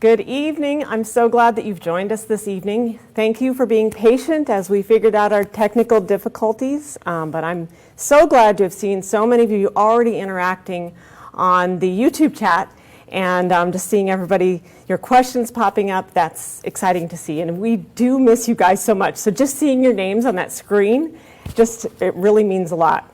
Good evening. I'm so glad that you've joined us this evening. Thank you for being patient as we figured out our technical difficulties, but I'm so glad to have seen so many of you already interacting on the YouTube chat and just seeing everybody, your questions popping up. That's exciting to see, and we do miss you guys so much. So just seeing your names on that screen, it really means a lot.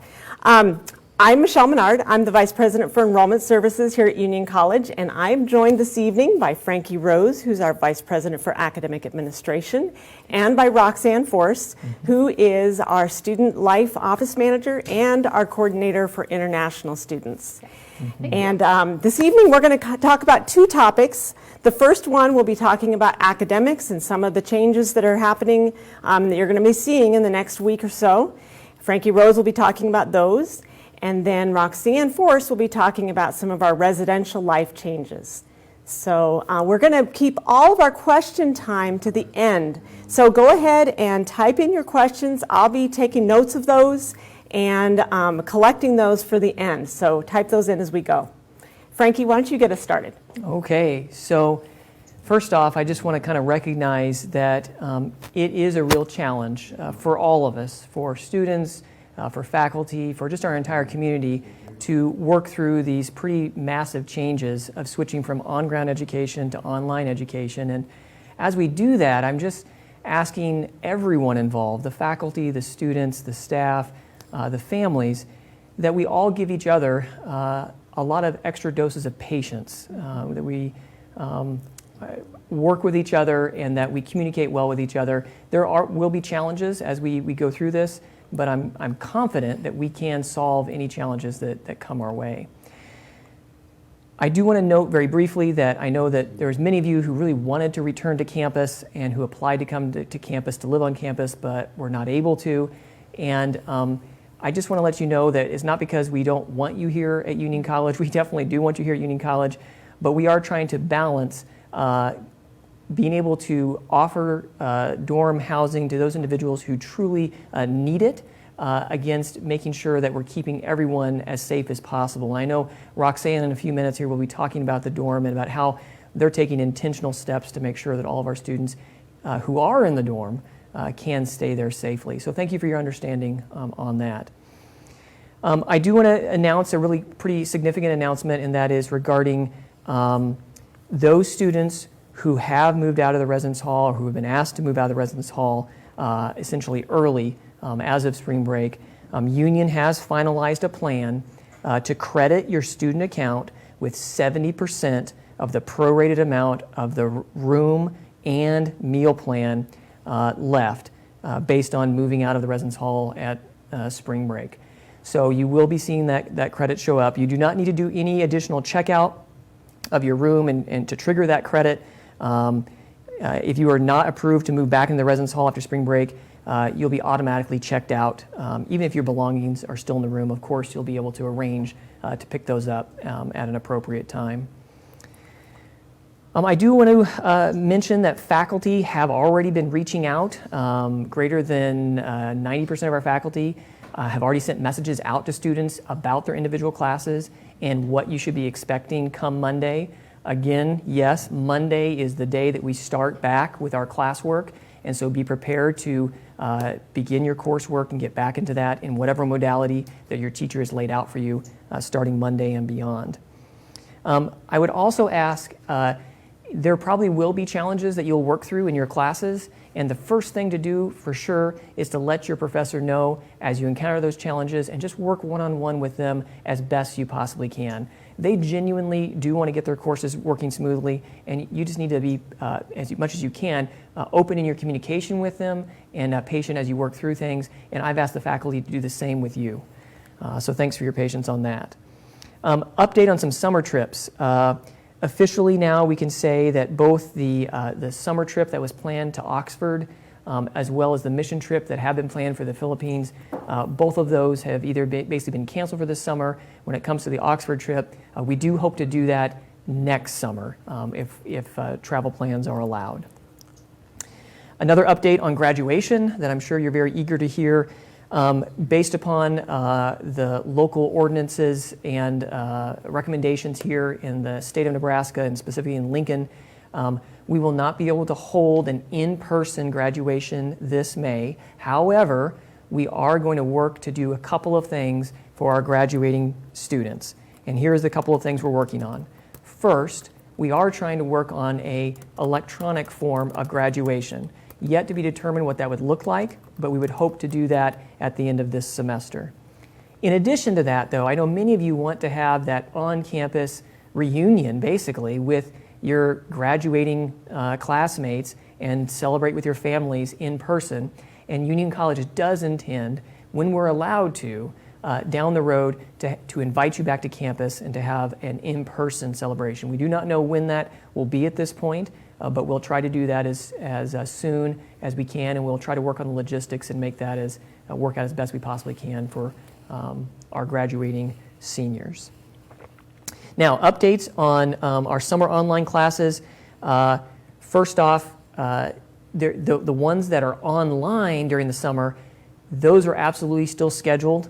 I'm Michelle Menard. I'm the Vice President for Enrollment Services here at Union College, and I'm joined this evening by Frankie Rose, who's our Vice President for Academic Administration, and by Roxanne Force, who is our Student Life Office Manager and our Coordinator for International Students. And this evening we're going to talk about two topics. The first one, we'll be talking about academics and some of the changes that are happening that you're going to be seeing in the next week or so. Frankie Rose will be talking about those. And then Roxanne Force will be talking about some of our residential life changes. So we're going to keep all of our question time to the end. So go ahead and type in your questions. I'll be taking notes of those and collecting those for the end. So type those in as we go. Frankie, why don't you get us started? Okay, so first off, I just want to kind of recognize that it is a real challenge for all of us, for students, for faculty, for just our entire community to work through these pretty massive changes of switching from on-ground education to online education. And as we do that, I'm just asking everyone involved, the faculty, the students, the staff, the families, that we all give each other a lot of extra doses of patience, that we work with each other and that we communicate well with each other. There will be challenges as we go through this, but I'm confident that we can solve any challenges that come our way. I do want to note very briefly that I know that there's many of you who really wanted to return to campus and who applied to come to campus, to live on campus, but were not able to. And I just want to let you know that it's not because we don't want you here at Union College. We definitely do want you here at Union College, but we are trying to balance being able to offer dorm housing to those individuals who truly need it against making sure that we're keeping everyone as safe as possible. And I know Roxanne in a few minutes here will be talking about the dorm and about how they're taking intentional steps to make sure that all of our students who are in the dorm can stay there safely. So thank you for your understanding on that. I do want to announce a really pretty significant announcement, and that is regarding those students who have moved out of the residence hall or who have been asked to move out of the residence hall essentially early as of spring break. Union has finalized a plan to credit your student account with 70% of the prorated amount of the room and meal plan left based on moving out of the residence hall at spring break. So you will be seeing that credit show up. You do not need to do any additional checkout of your room and to trigger that credit. If you are not approved to move back into the residence hall after spring break, you'll be automatically checked out. Even if your belongings are still in the room, of course, you'll be able to arrange to pick those up at an appropriate time. I do want to mention that faculty have already been reaching out. Greater than 90% of our faculty have already sent messages out to students about their individual classes and what you should be expecting come Monday. Again, yes, Monday is the day that we start back with our classwork, and so be prepared to begin your coursework and get back into that in whatever modality that your teacher has laid out for you starting Monday and beyond. I would also ask, there probably will be challenges that you'll work through in your classes, and the first thing to do for sure is to let your professor know as you encounter those challenges and just work one-on-one with them as best you possibly can. They genuinely do want to get their courses working smoothly, and you just need to be, as much as you can, open in your communication with them and patient as you work through things, and I've asked the faculty to do the same with you. So thanks for your patience on that. Update on some summer trips. Officially now we can say that both the summer trip that was planned to Oxford as well as the mission trip that have been planned for the Philippines, both of those have either basically been canceled for this summer. When it comes to the Oxford trip, we do hope to do that next summer if travel plans are allowed. Another update on graduation that I'm sure you're very eager to hear. Based upon the local ordinances and recommendations here in the state of Nebraska and specifically in Lincoln, We will not be able to hold an in-person graduation this May. However, we are going to work to do a couple of things for our graduating students. And here's a couple of things we're working on. First, we are trying to work on an electronic form of graduation. Yet to be determined what that would look like, but we would hope to do that at the end of this semester. In addition to that, though, I know many of you want to have that on-campus reunion, basically, with your graduating classmates and celebrate with your families in person. And Union College does intend, when we're allowed to, down the road, to invite you back to campus and to have an in-person celebration. We do not know when that will be at this point, but we'll try to do that as soon as we can, and we'll try to work on the logistics and make that work out as best we possibly can for our graduating seniors. Now, updates on our summer online classes. First off, the ones that are online during the summer, those are absolutely still scheduled.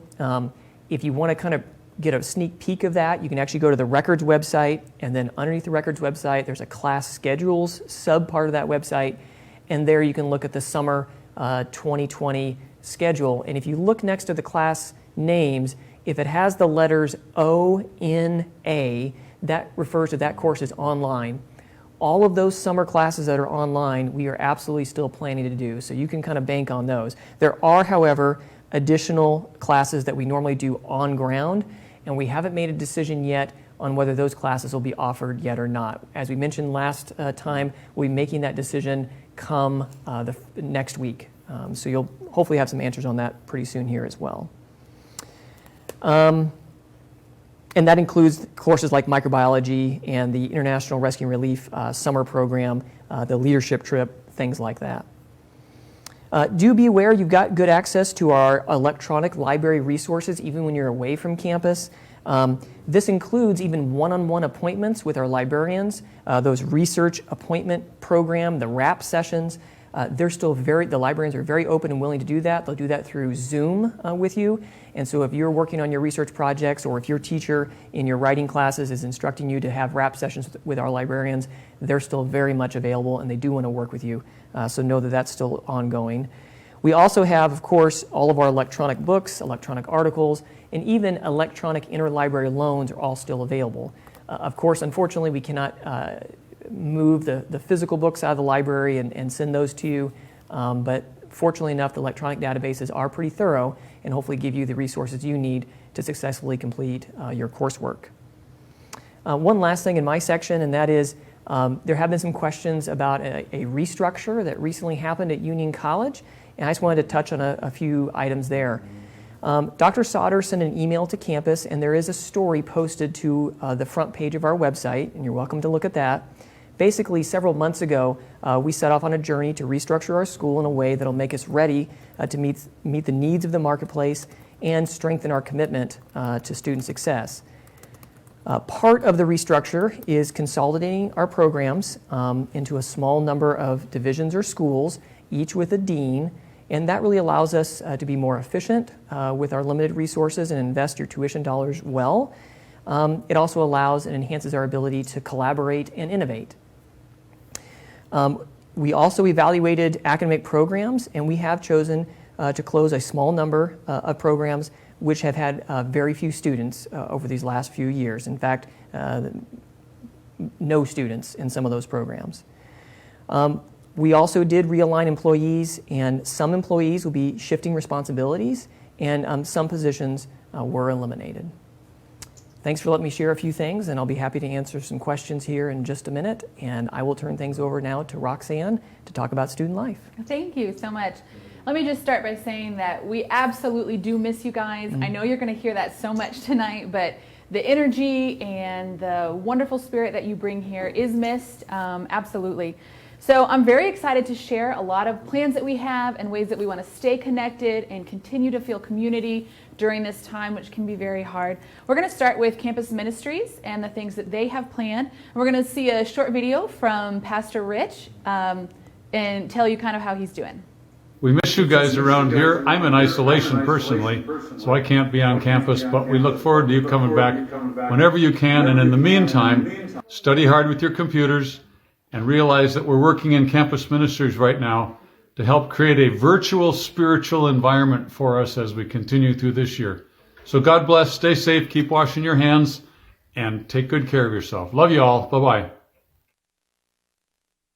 If you want to kind of get a sneak peek of that, you can actually go to the Records website, and then underneath the Records website, there's a class schedules sub-part of that website, and there you can look at the summer 2020 schedule. And if you look next to the class names, if it has the letters O-N-A, that refers to that course is online. All of those summer classes that are online, we are absolutely still planning to do, so you can kind of bank on those. There are, however, additional classes that we normally do on ground, and we haven't made a decision yet on whether those classes will be offered yet or not. As we mentioned last time, we'll be making that decision come the next week. So you'll hopefully have some answers on that pretty soon here as well. And that includes courses like microbiology and the International Rescue and Relief summer program, the leadership trip, things like that. Do be aware you've got good access to our electronic library resources even when you're away from campus. This includes even one-on-one appointments with our librarians, those research appointment program, the RAP sessions. The librarians are very open and willing to do that. They'll do that through Zoom with you. And so if you're working on your research projects, or if your teacher in your writing classes is instructing you to have RAP sessions with our librarians, they're still very much available, and they do want to work with you. So know that that's still ongoing. We also have, of course, all of our electronic books, electronic articles, and even electronic interlibrary loans are all still available. Of course, unfortunately, we cannot move the physical books out of the library and send those to you, but fortunately enough, the electronic databases are pretty thorough and hopefully give you the resources you need to successfully complete your coursework. One last thing in my section, and that is there have been some questions about a restructure that recently happened at Union College, and I just wanted to touch on a few items there. Dr. Sauter sent an email to campus, and there is a story posted to the front page of our website, and you're welcome to look at that. Basically, several months ago, we set off on a journey to restructure our school in a way that will make us ready to meet the needs of the marketplace and strengthen our commitment to student success. Part of the restructure is consolidating our programs into a small number of divisions or schools, each with a dean, and that really allows us to be more efficient with our limited resources and invest your tuition dollars well. It also allows and enhances our ability to collaborate and innovate. We also evaluated academic programs, and we have chosen to close a small number of programs which have had very few students over these last few years. In fact, no students in some of those programs. We also did realign employees, and some employees will be shifting responsibilities, and some positions were eliminated. Thanks for letting me share a few things, and I'll be happy to answer some questions here in just a minute. And I will turn things over now to Roxanne to talk about student life. Thank you so much. Let me just start by saying that we absolutely do miss you guys. I know you're going to hear that so much tonight, but the energy and the wonderful spirit that you bring here is missed, absolutely. So I'm very excited to share a lot of plans that we have and ways that we want to stay connected and continue to feel community during this time, which can be very hard. We're going to start with campus ministries and the things that they have planned. And we're going to see a short video from Pastor Rich and tell you kind of how he's doing. We miss you guys around here. I'm in isolation personally, so I can't be on campus, but we look forward to you coming back whenever you can. And in the meantime, study hard with your computers and realize that we're working in Campus Ministries right now to help create a virtual spiritual environment for us as we continue through this year. So God bless, stay safe, keep washing your hands, and take good care of yourself. Love you all. Bye-bye.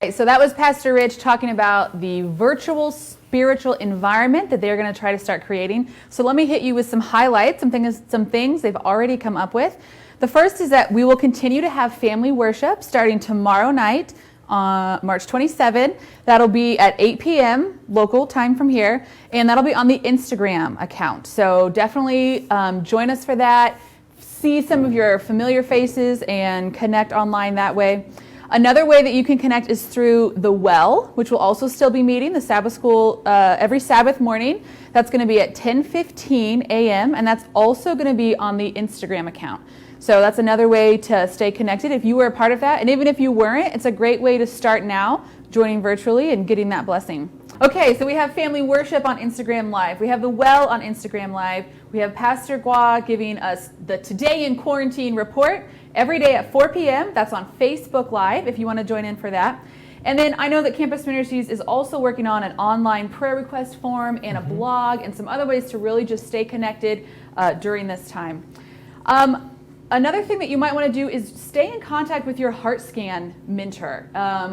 Okay, so that was Pastor Rich talking about the virtual spiritual environment that they're going to try to start creating. So let me hit you with some highlights, some things they've already come up with. The first is that we will continue to have family worship starting tomorrow night, March 27. That'll be at 8 p.m. local time from here, and that'll be on the Instagram account. So definitely join us for that. See some of your familiar faces and connect online that way. Another way that you can connect is through The Well, which will also still be meeting, the Sabbath school, every Sabbath morning. That's going to be at 10:15 a.m., and that's also going to be on the Instagram account. So that's another way to stay connected if you were a part of that. And even if you weren't, it's a great way to start now, joining virtually and getting that blessing. Okay, so we have family worship on Instagram Live. We have The Well on Instagram Live. We have Pastor Gua giving us the Today in Quarantine report every day at 4 p.m. That's on Facebook Live if you want to join in for that. And then I know that Campus Ministries is also working on an online prayer request form and a blog and some other ways to really just stay connected during this time. Another thing that you might want to do is stay in contact with your HeartScan mentor.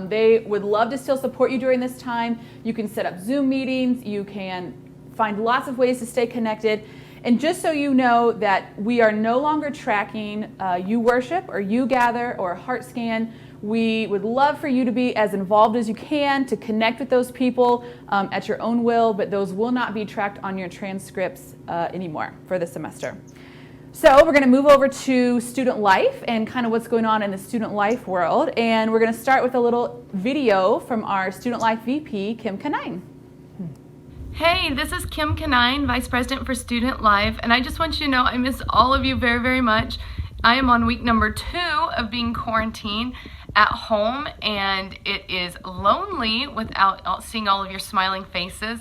They would love to still support you during this time. You can set up Zoom meetings. You can find lots of ways to stay connected. And just so you know that we are no longer tracking you worship or you gather or HeartScan. We would love for you to be as involved as you can to connect with those people at your own will, but those will not be tracked on your transcripts anymore for the semester. So we're going to move over to student life and kind of what's going on in the student life world. And we're going to start with a little video from our student life VP, Kim Kanine. Hey, this is Kim Kanine, Vice President for Student Life, and I just want you to know I miss all of you very, very much. I am on week number 2 of being quarantined at home, and it is lonely without seeing all of your smiling faces.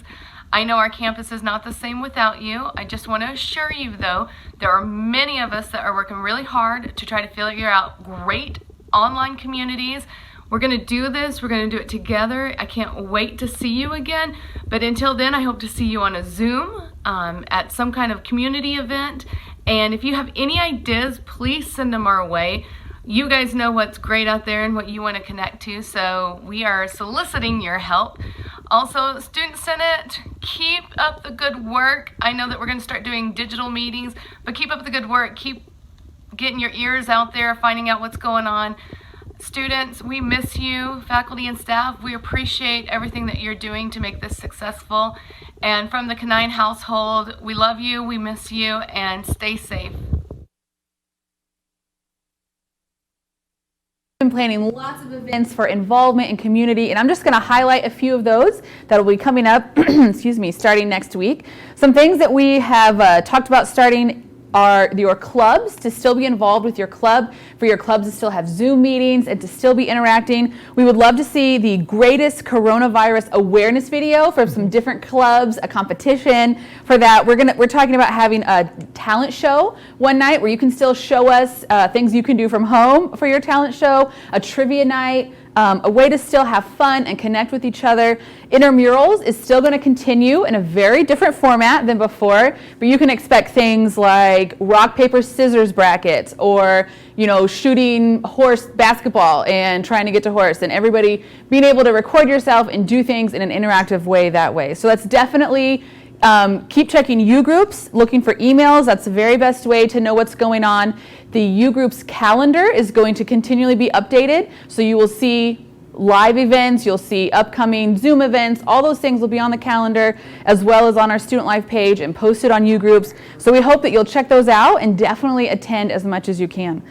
I know our campus is not the same without you. I just want to assure you, though, there are many of us that are working really hard to try to figure out great online communities. We're going to do this. We're going to do it together. I can't wait to see you again. But until then, I hope to see you on a Zoom at some kind of community event. And if you have any ideas, please send them our way. You guys know what's great out there and what you want to connect to, so we are soliciting your help. Also, Student Senate, keep up the good work. I know that we're going to start doing digital meetings, but keep up the good work. Keep getting your ears out there, finding out what's going on. Students, we miss you. Faculty and staff, we appreciate everything that you're doing to make this successful. And from the Kanine household, we love you, we miss you, and stay safe. Been planning lots of events for involvement in community, and I'm just going to highlight a few of those that will be coming up excuse me, starting next week. Some things that we have talked about starting are your clubs, to still be involved with your club, for your clubs to still have Zoom meetings and to still be interacting. We would love to see the greatest coronavirus awareness video from some different clubs, a competition. For that, we're talking about having a talent show one night where you can still show us things you can do from home for your talent show, a trivia night, a way to still have fun and connect with each other. Intramurals is still going to continue in a very different format than before, but you can expect things like rock, paper, scissors brackets, or shooting horse basketball and trying to get to horse, and everybody being able to record yourself and do things in an interactive way that way. So that's definitely keep checking U groups, looking for emails. That's the very best way to know what's going on. The U groups calendar is going to continually be updated, so you will see live events, you'll see upcoming Zoom events, all those things will be on the calendar as well as on our Student Life page and posted on U groups. So we hope that you'll check those out and definitely attend as much as you can.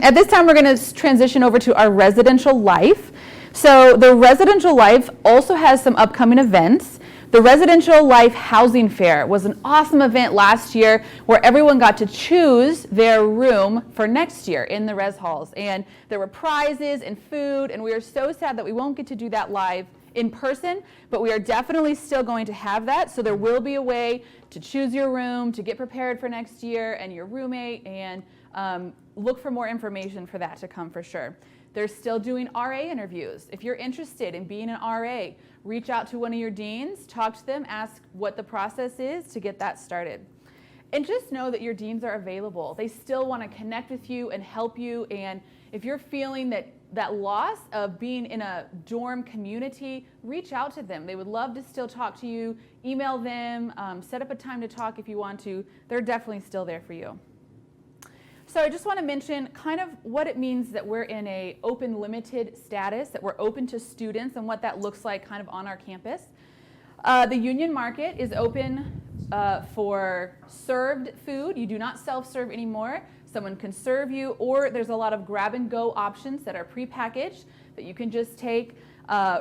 At this time, we're going to transition over to our residential life. So the residential life also has some upcoming events. The Residential Life Housing Fair was an awesome event last year where everyone got to choose their room for next year in the res halls. And there were prizes and food, and we are so sad that we won't get to do that live in person, but we are definitely still going to have that. So there will be a way to choose your room, to get prepared for next year and your roommate, and look for more information for that to come for sure. They're still doing RA interviews. If you're interested in being an RA, reach out to one of your deans, talk to them, ask what the process is to get that started. And just know that your deans are available. They still want to connect with you and help you. And if you're feeling that loss of being in a dorm community, reach out to them. They would love to still talk to you. Email them, set up a time to talk if you want to. They're definitely still there for you. So I just want to mention kind of what it means that we're in a open limited status, that we're open to students, and what that looks like kind of on our campus. The Union Market is open for served food. You do not self-serve anymore. Someone can serve you, or there's a lot of grab-and-go options that are prepackaged that you can just take.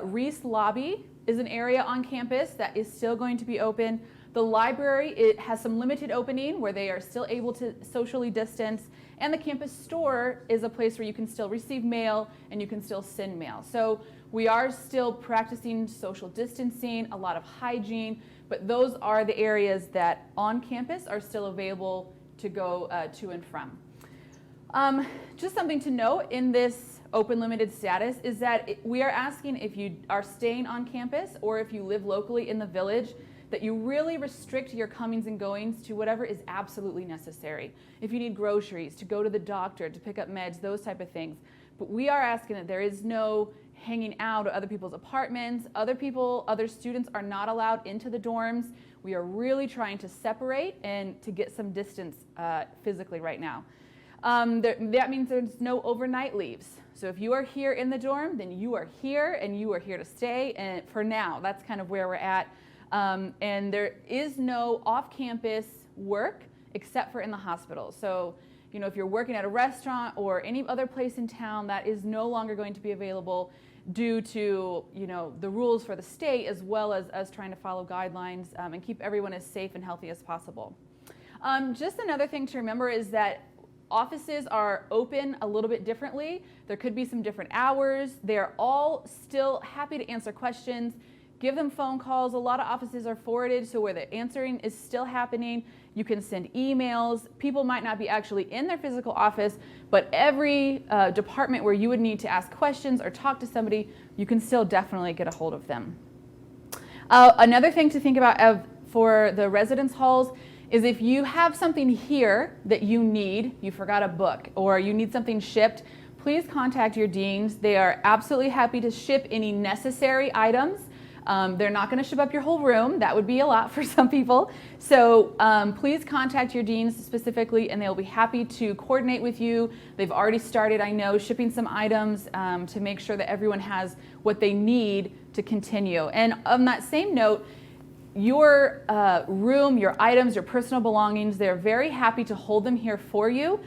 Reese Lobby is an area on campus that is still going to be open. The library, it has some limited opening where they are still able to socially distance, and the campus store is a place where you can still receive mail and you can still send mail. So we are still practicing social distancing, a lot of hygiene, but those are the areas that on campus are still available to go to and from. Just something to note in this open limited status is that we are asking if you are staying on campus or if you live locally in the village, that you really restrict your comings and goings to whatever is absolutely necessary. If you need groceries, to go to the doctor, to pick up meds, those type of things. But we are asking that there is no hanging out at other people's apartments. Other students are not allowed into the dorms. We are really trying to separate and to get some distance physically right now. That means there's no overnight leaves. So if you are here in the dorm, then you are here and you are here to stay. And for now, that's kind of where we're at. And there is no off-campus work except for in the hospital. So, you know, if you're working at a restaurant or any other place in town, that is no longer going to be available due to, you know, the rules for the state, as well as us trying to follow guidelines and keep everyone as safe and healthy as possible. Just another thing to remember is that offices are open a little bit differently. There could be some different hours. They're all still happy to answer questions. Give them phone calls. A lot of offices are forwarded, so where the answering is still happening. You can send emails. People might not be actually in their physical office, but every department where you would need to ask questions or talk to somebody, you can still definitely get a hold of them. Another thing to think about for the residence halls is if you have something here that you need, you forgot a book, or you need something shipped, please contact your deans. They are absolutely happy to ship any necessary items. They're not going to ship up your whole room. That would be a lot for some people. So please contact your deans specifically, and they'll be happy to coordinate with you. They've already started, I know, shipping some items to make sure that everyone has what they need to continue. And on that same note, your room, your items, your personal belongings, they're very happy to hold them here for you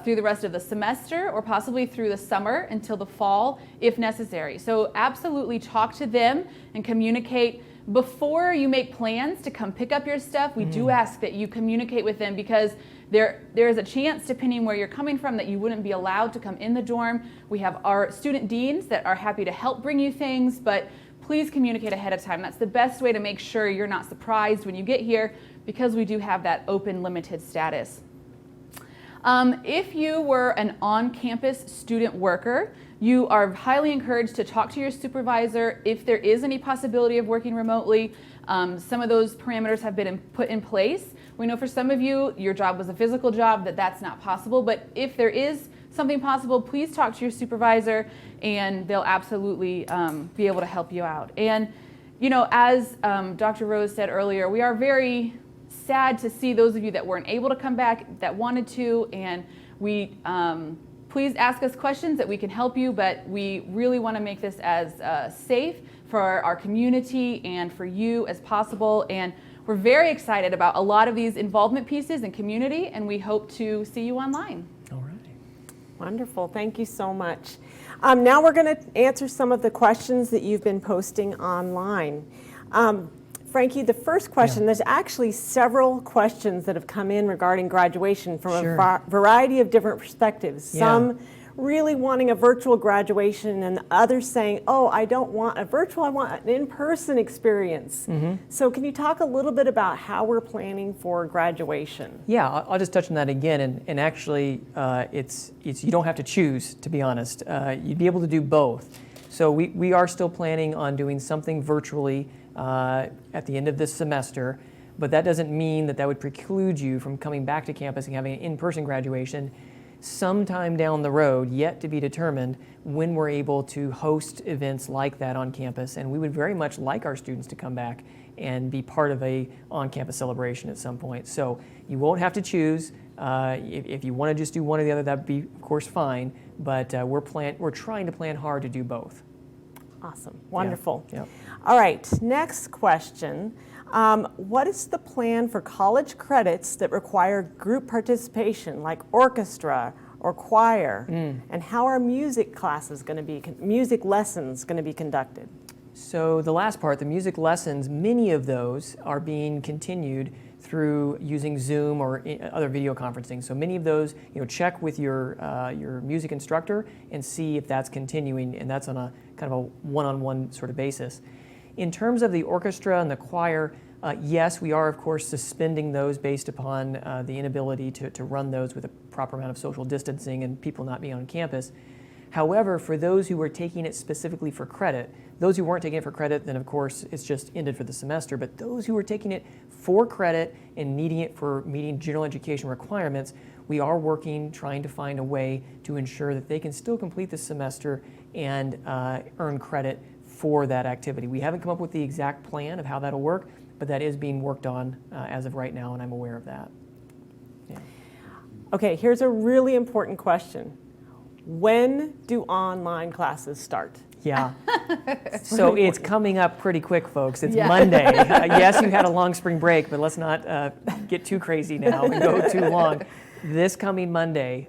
through the rest of the semester or possibly through the summer until the fall if necessary. So absolutely talk to them and communicate. Before you make plans to come pick up your stuff, we do ask that you communicate with them, because there is a chance, depending where you're coming from, that you wouldn't be allowed to come in the dorm. We have our student deans that are happy to help bring you things, but please communicate ahead of time. That's the best way to make sure you're not surprised when you get here, because we do have that open limited status. If you were an on-campus student worker, you are highly encouraged to talk to your supervisor if there is any possibility of working remotely. Some of those parameters have been put in place. We know for some of you, your job was a physical job, that's not possible, but if there is something possible, please talk to your supervisor and they'll absolutely be able to help you out. And, you know, as Dr. Rose said earlier, we are very sad to see those of you that weren't able to come back that wanted to, and we please ask us questions that we can help you, but we really want to make this as safe for our community and for you as possible. And we're very excited about a lot of these involvement pieces and community, and we hope to see you online. All right. Wonderful. Thank you so much. Now we're going to answer some of the questions that you've been posting online. Frankie, the first question, there's actually several questions that have come in regarding graduation from a variety of different perspectives. Some really wanting a virtual graduation and others saying, oh, I don't want a virtual, I want an in-person experience. So can you talk a little bit about how we're planning for graduation? Yeah, I'll just touch on that again, and actually, it's you don't have to choose, to be honest. You'd be able to do both. So we are still planning on doing something virtually at the end of this semester, but that doesn't mean that would preclude you from coming back to campus and having an in-person graduation sometime down the road, yet to be determined, when we're able to host events like that on campus. And we would very much like our students to come back and be part of a on-campus celebration at some point. So you won't have to choose. If you want to just do one or the other, that'd be, of course, fine. But we're trying to plan hard to do both. Awesome, wonderful. Yeah. All right, next question. What is the plan for college credits that require group participation, like orchestra or choir? And how are music classes going to be, music lessons going to be conducted? So the last part, the music lessons, many of those are being continued through using Zoom or other video conferencing. So many of those, check with your music instructor and see if that's continuing, and that's on a kind of a one-on-one sort of basis. In terms of the orchestra and the choir, yes, we are, of course, suspending those based upon the inability to run those with a proper amount of social distancing and people not being on campus. However, for those who were taking it specifically for credit, those who weren't taking it for credit, then of course it's just ended for the semester. But those who were taking it for credit and needing it for meeting general education requirements, we are working, trying to find a way to ensure that they can still complete the semester and earn credit for that activity. We haven't come up with the exact plan of how that'll work, but that is being worked on as of right now, and I'm aware of that. Yeah. Okay, here's a really important question. When do online classes start? Yeah. So it's coming up pretty quick, folks. It's Yeah. Monday. Yes, you had a long spring break, but let's not get too crazy now and go too long. This coming Monday,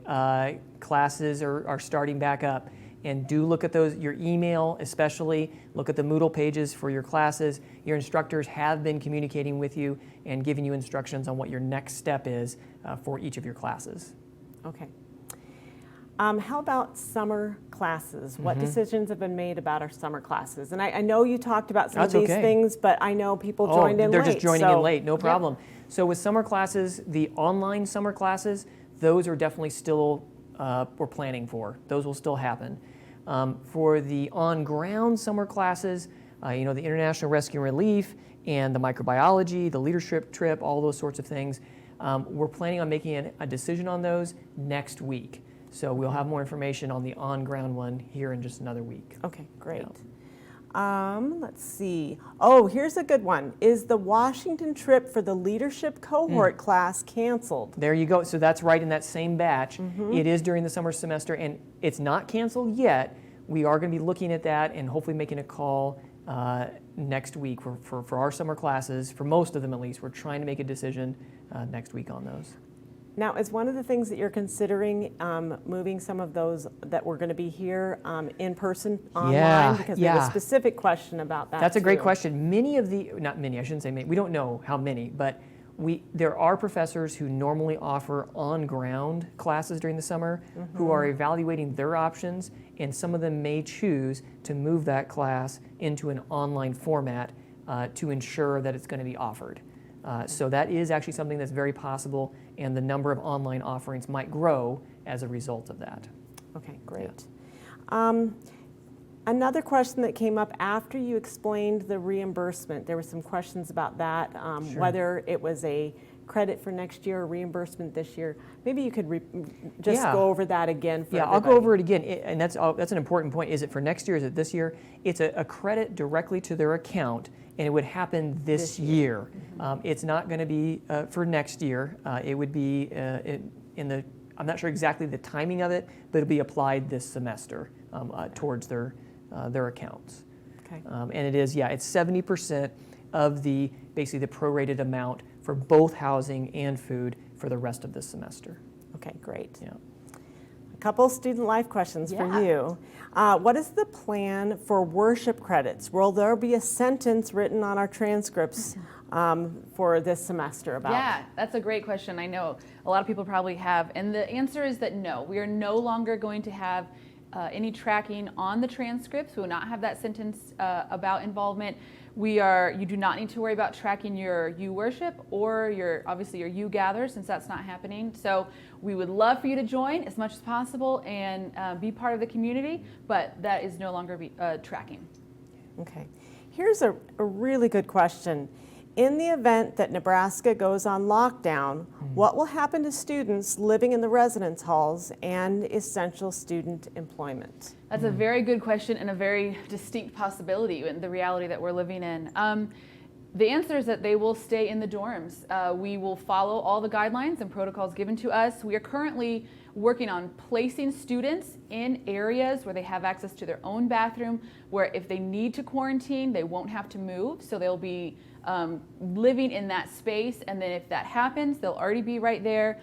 classes are starting back up. And do look at those, your email especially, look at the Moodle pages for your classes. Your instructors have been communicating with you and giving you instructions on what your next step is for each of your classes. Okay. How about summer classes? What decisions have been made about our summer classes? And I know you talked about some That's of these okay. things, but I know people joined in they're late. just joining so- in late, no problem. So with summer classes, the online summer classes, those are definitely still, we're planning for. Those will still happen. For the on-ground summer classes, the International Rescue and Relief and the microbiology, the leadership trip, all those sorts of things, we're planning on making a decision on those next week. So we'll have more information on the on-ground one here in just another week. Okay, great. Let's see. Oh, here's a good one. Is the Washington trip for the leadership cohort class canceled? There you go. So that's right in that same batch. It is during the summer semester, and it's not canceled yet. We are going to be looking at that and hopefully making a call next week for our summer classes. For most of them, at least, we're trying to make a decision next week on those. Now, is one of the things that you're considering moving some of those that were going to be here in person online? Yeah, Because we have a yeah. specific question about that. That's a great too. question. Many of the, not many, I shouldn't say many, we don't know how many, but there are professors who normally offer on-ground classes during the summer who are evaluating their options, and some of them may choose to move that class into an online format to ensure that it's going to be offered. So that is actually something that's very possible, and the number of online offerings might grow as a result of that. Okay, great. Another question that came up after you explained the reimbursement, there were some questions about that, Sure. whether it was a credit for next year or reimbursement this year. Maybe you could just Yeah. go over that again for Yeah, everybody. I'll go over it again, and that's an important point. Is it for next year? Is it this year? It's a credit directly to their account, and it would happen this year. It's not going to be for next year. It would be I'm not sure exactly the timing of it, but it'll be applied this semester towards their accounts. Okay. And it is, it's 70% of basically the prorated amount for both housing and food for the rest of this semester. Okay, great. Yeah. A couple student life questions for Yeah. you. What is the plan for worship credits? Will there be a sentence written on our transcripts for this semester about? Yeah, that's a great question. I know a lot of people probably have. And the answer is that no, we are no longer going to have any tracking on the transcripts. We will not have that sentence about involvement. You do not need to worry about tracking your you worship or obviously your you gather, since that's not happening. So we would love for you to join as much as possible and be part of the community, but that is no longer tracking. Okay. Here's a really good question. In the event that Nebraska goes on lockdown, what will happen to students living in the residence halls and essential student employment? That's a very good question and a very distinct possibility in the reality that we're living in. The answer is that they will stay in the dorms. We will follow all the guidelines and protocols given to us. We are currently working on placing students in areas where they have access to their own bathroom, where if they need to quarantine, they won't have to move. So they'll be living in that space, and then if that happens, they'll already be right there.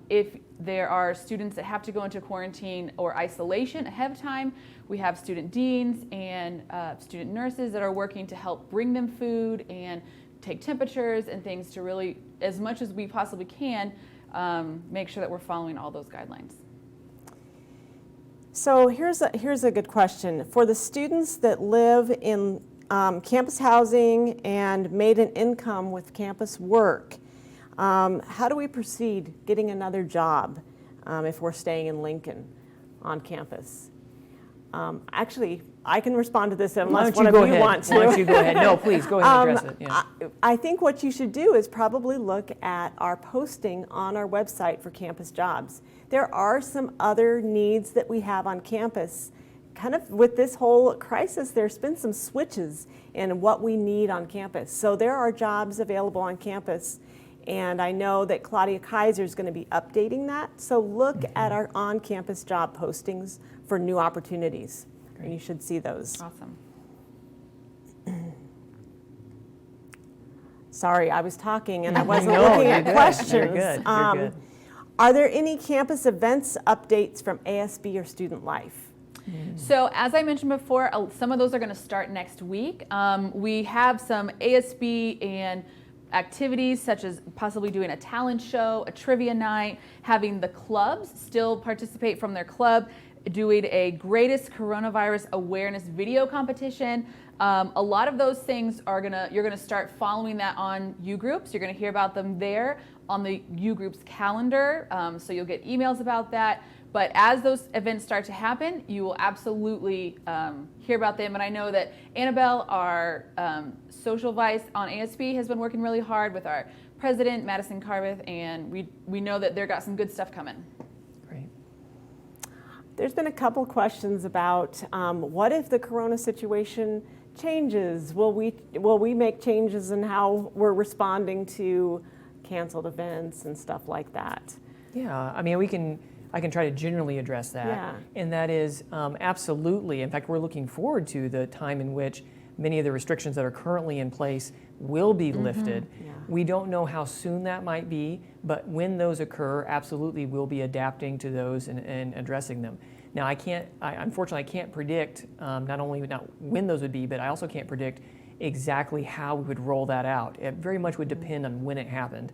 If there are students that have to go into quarantine or isolation ahead of time, we have student deans and student nurses that are working to help bring them food and take temperatures and things to really, as much as we possibly can, make sure that we're following all those guidelines. So here's a good question. For the students that live in campus housing and made an income with campus work, how do we proceed getting another job if we're staying in Lincoln on campus? Actually, I can respond to this unless one of you want to. Why don't you go ahead? No, please, go ahead and address it. Yeah. I think what you should do is probably look at our posting on our website for campus jobs. There are some other needs that we have on campus. Kind of with this whole crisis, there's been some switches in what we need on campus. So there are jobs available on campus, and I know that Claudia Kaiser is going to be updating that. So look at our on-campus job postings for new opportunities, and you should see those. Awesome. Sorry, I was talking and I wasn't looking at questions. You're good. You're good. Are there any campus events updates from ASB or Student Life? So as I mentioned before, some of those are going to start next week. We have some ASB and activities such as possibly doing a talent show, a trivia night, having the clubs still participate from their club, doing a greatest coronavirus awareness video competition. A lot of those things you're gonna start following that on U Groups. You're gonna hear about them there on the U Groups calendar. So you'll get emails about that. But as those events start to happen, you will absolutely hear about them. And I know that Annabelle, our social vice on ASB, has been working really hard with our president, Madison Carveth, and we know that they've got some good stuff coming. Great. There's been a couple questions about what if the corona situation changes? Will we make changes in how we're responding to canceled events and stuff like that? Yeah, I mean, I can try to generally address that. Yeah. And that is absolutely, in fact, we're looking forward to the time in which many of the restrictions that are currently in place will be lifted. Yeah. We don't know how soon that might be, but when those occur, absolutely we'll be adapting to those and addressing them. Now, unfortunately, I can't predict not when those would be, but I also can't predict exactly how we would roll that out. It very much would depend on when it happened.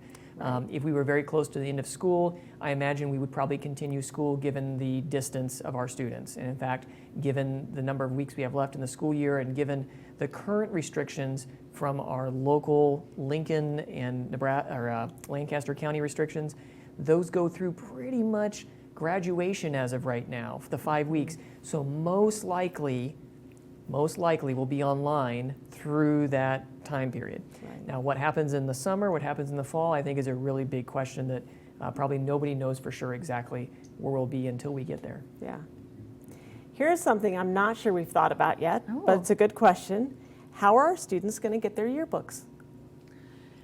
If we were very close to the end of school, I imagine we would probably continue school given the distance of our students. And in fact, given the number of weeks we have left in the school year and given the current restrictions from our local Lincoln and Lancaster County restrictions, those go through pretty much graduation as of right now for the 5 weeks. So most likely we'll be online through that time period. Right. Now, what happens in the summer, what happens in the fall, I think is a really big question that probably nobody knows for sure exactly where we'll be until we get there. Yeah. Here's something I'm not sure we've thought about yet, but it's a good question. How are our students going to get their yearbooks?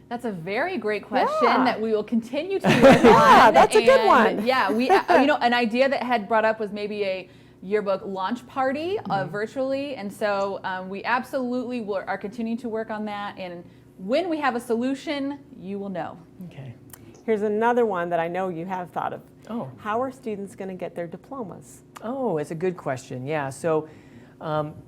That's a very great question Yeah. that we will continue to work on. Yeah, that's a good one. Yeah, an idea that had brought up was maybe a yearbook launch party virtually, and so we absolutely are continuing to work on that, and when we have a solution, you will know. Okay. Here's another one that I know you have thought of. Oh. How are students going to get their diplomas? Oh, it's a good question. Yeah. So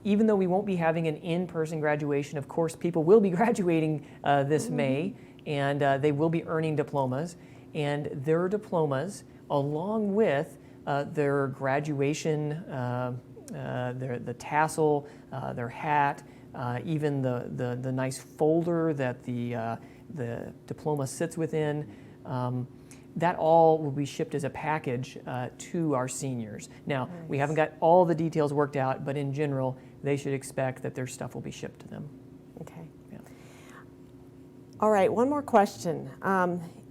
Even though we won't be having an in-person graduation, of course, people will be graduating this May, and they will be earning diplomas. And their diplomas, along with their graduation, the tassel, their hat, even the nice folder that the diploma sits within, that all will be shipped as a package to our seniors. Now, we haven't got all the details worked out, but in general, they should expect that their stuff will be shipped to them. Okay. Yeah. All right, one more question.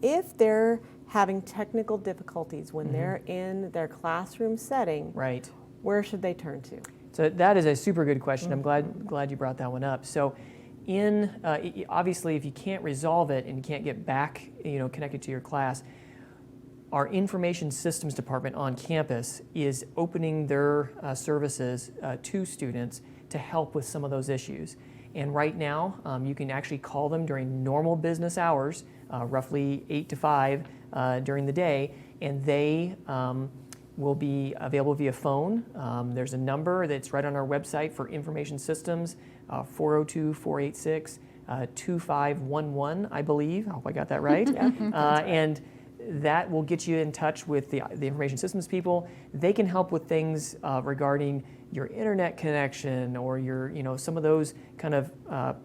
If they're having technical difficulties when they're in their classroom setting, Right. where should they turn to? So that is a super good question. I'm glad you brought that one up. So, obviously, if you can't resolve it and you can't get back, connected to your class, our information systems department on campus is opening their services to students to help with some of those issues. And right now, you can actually call them during normal business hours, roughly 8 to 5 during the day, and they will be available via phone. There's a number that's right on our website for information systems, 402-486-2511, I believe. I hope I got that right. And that will get you in touch with the information systems people. They can help with things regarding your internet connection or your, some of those kind of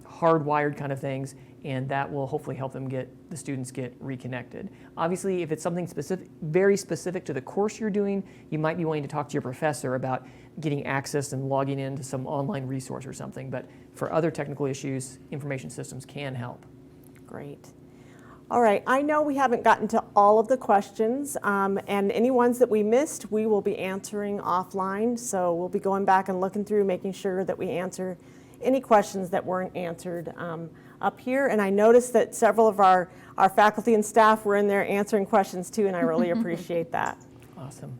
hardwired kind of things, and that will hopefully help them the students get reconnected. Obviously, if it's something specific, very specific to the course you're doing, you might be wanting to talk to your professor about getting access and logging into some online resource or something, but for other technical issues, information systems can help. Great. All right, I know we haven't gotten to all of the questions, and any ones that we missed, we will be answering offline. So we'll be going back and looking through, making sure that we answer any questions that weren't answered up here. And I noticed that several of our faculty and staff were in there answering questions too, and I really appreciate that. Awesome.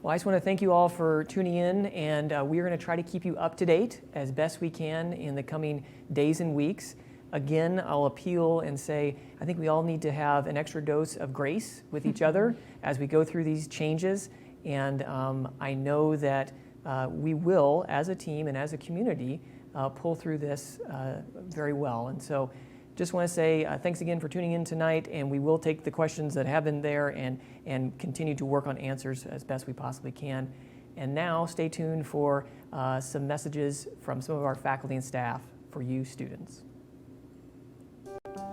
Well, I just want to thank you all for tuning in, and we are going to try to keep you up to date as best we can in the coming days and weeks. Again, I'll appeal and say, I think we all need to have an extra dose of grace with each other as we go through these changes. And I know that we will, as a team and as a community, pull through this very well. And so just want to say thanks again for tuning in tonight, and we will take the questions that have been there and continue to work on answers as best we possibly can. And now stay tuned for some messages from some of our faculty and staff for you students.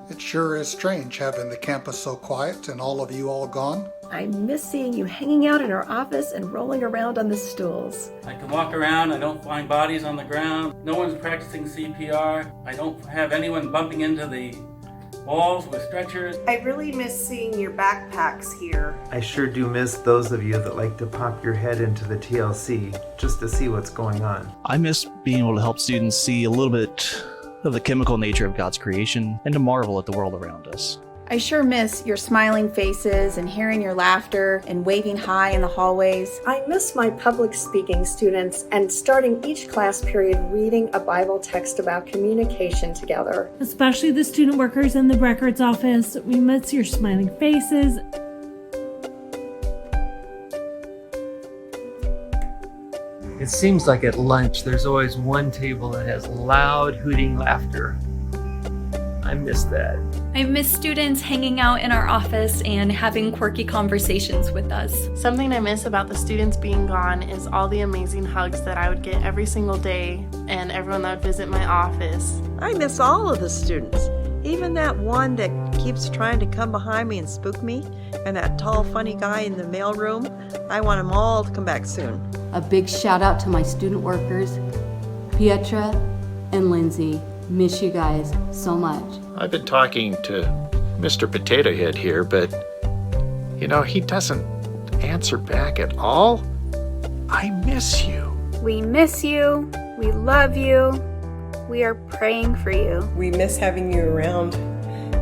It sure is strange having the campus so quiet and all of you all gone. I miss seeing you hanging out in our office and rolling around on the stools. I can walk around, I don't find bodies on the ground, no one's practicing CPR, I don't have anyone bumping into the walls with stretchers. I really miss seeing your backpacks here. I sure do miss those of you that like to pop your head into the TLC just to see what's going on. I miss being able to help students see a little bit of the chemical nature of God's creation and to marvel at the world around us. I sure miss your smiling faces and hearing your laughter and waving hi in the hallways. I miss my public speaking students and starting each class period reading a Bible text about communication together. Especially the student workers in the records office. We miss your smiling faces. It seems like at lunch there's always one table that has loud hooting laughter. I miss that. I miss students hanging out in our office and having quirky conversations with us. Something I miss about the students being gone is all the amazing hugs that I would get every single day and everyone that would visit my office. I miss all of the students, even that one that keeps trying to come behind me and spook me, and that tall funny guy in the mailroom. I want them all to come back soon. A big shout out to my student workers, Pietra and Lindsay. Miss you guys so much. I've been talking to Mr. Potato Head here, but he doesn't answer back at all. I miss you. We miss you. We love you. We are praying for you. We miss having you around.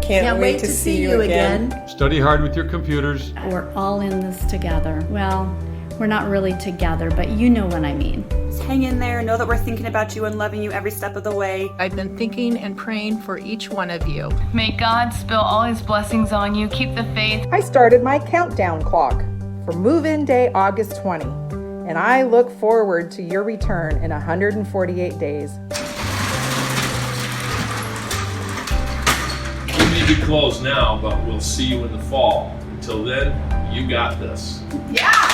Can't wait to see you again. Study hard with your computers. We're all in this together. Well, we're not really together, but you know what I mean. Just hang in there. Know that we're thinking about you and loving you every step of the way. I've been thinking and praying for each one of you. May God spill all his blessings on you. Keep the faith. I started my countdown clock for move-in day August 20. and I look forward to your return in 148 days. We may be closed now, but we'll see you in the fall. Until then, you got this. Yeah!